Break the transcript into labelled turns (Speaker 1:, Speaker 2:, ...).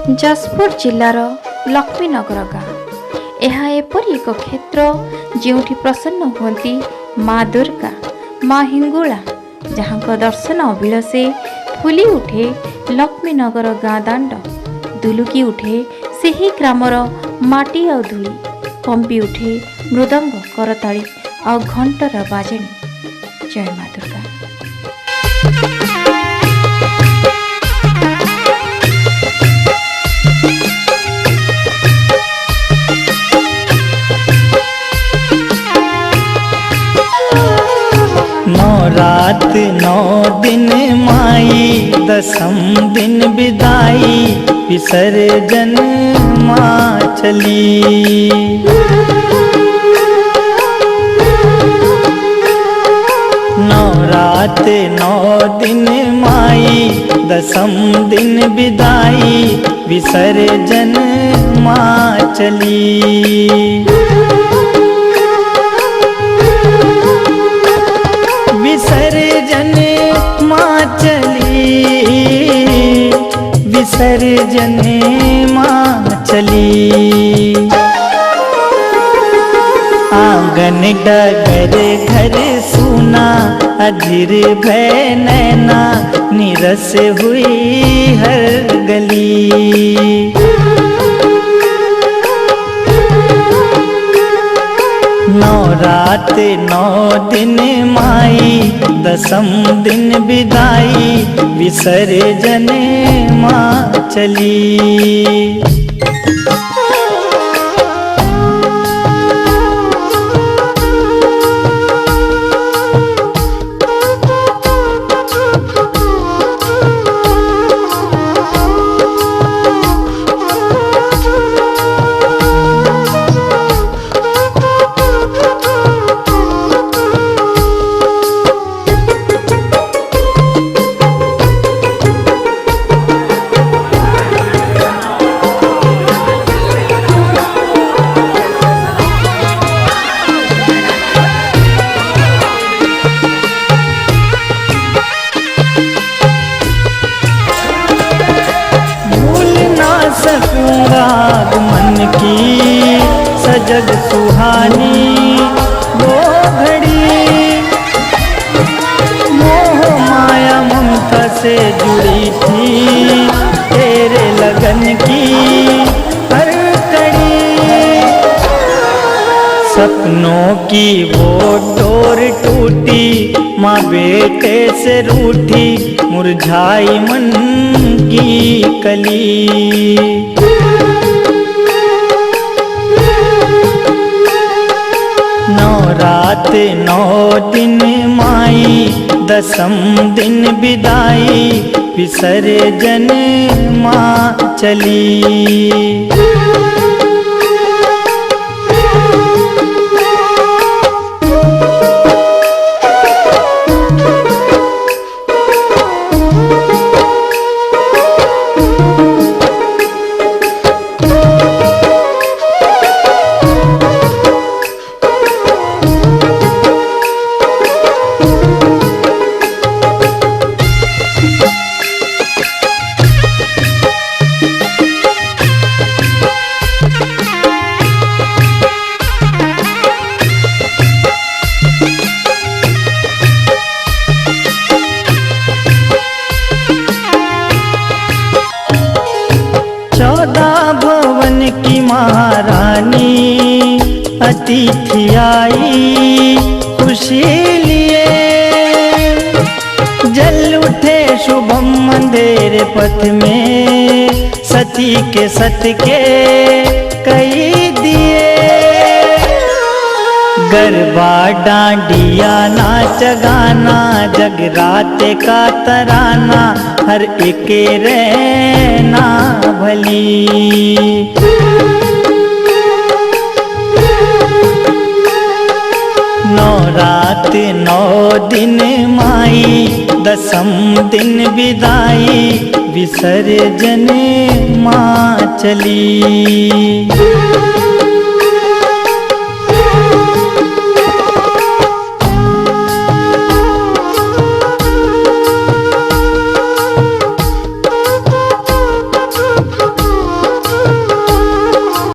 Speaker 1: जाजपुर जिलार लक्ष्मीनगर गाँ यह एपरी एक क्षेत्र जोठी प्रसन्न होती माँ दुर्गा माँ हिंगुला जहाँ दर्शन अभिलषे फुली उठे लक्ष्मीनगर गाँ दाण्ड दुलुकी उठे सेही ग्रामर माटी आ धूली कंपी उठे मृदंग करताली आ घंटर बाजणी। जय माँ दुर्गा।
Speaker 2: रात 9 दिन माई दसम दिन विदाई विसर्जन माँ चली। रात 9 दिन माई दसम दिन विदाई विसर्जन माँ चली। विसर्जन माँ चली विसर्जन माँ चली। आंगन डगर घर सुना अधीर भय नैना निरस हुई हर गली। रात 9 दिन माई दसम दिन विदाई विसर्जन माँ चली। मन की सजग सुहानी वो घड़ी मोह माया ममता से जुड़ी थी तेरे लगन की हर कड़ी। सपनों की वो डोर टूटी माँ बेटे से रूठी मुरझाई मन की कली। रात 9 दिन माई दसम दिन विदाई विसर्जन माँ चली। की महारानी अतिथि आई खुशी लिए जल उठे शुभम अंधेरे पथ में सती के सत के कई दिए। गरबा डांडिया नाच गाना जगराते का तराना हर एक रहना भली। रात 9 दिन माई दसम दिन विदाई विसर्जन माँ चली।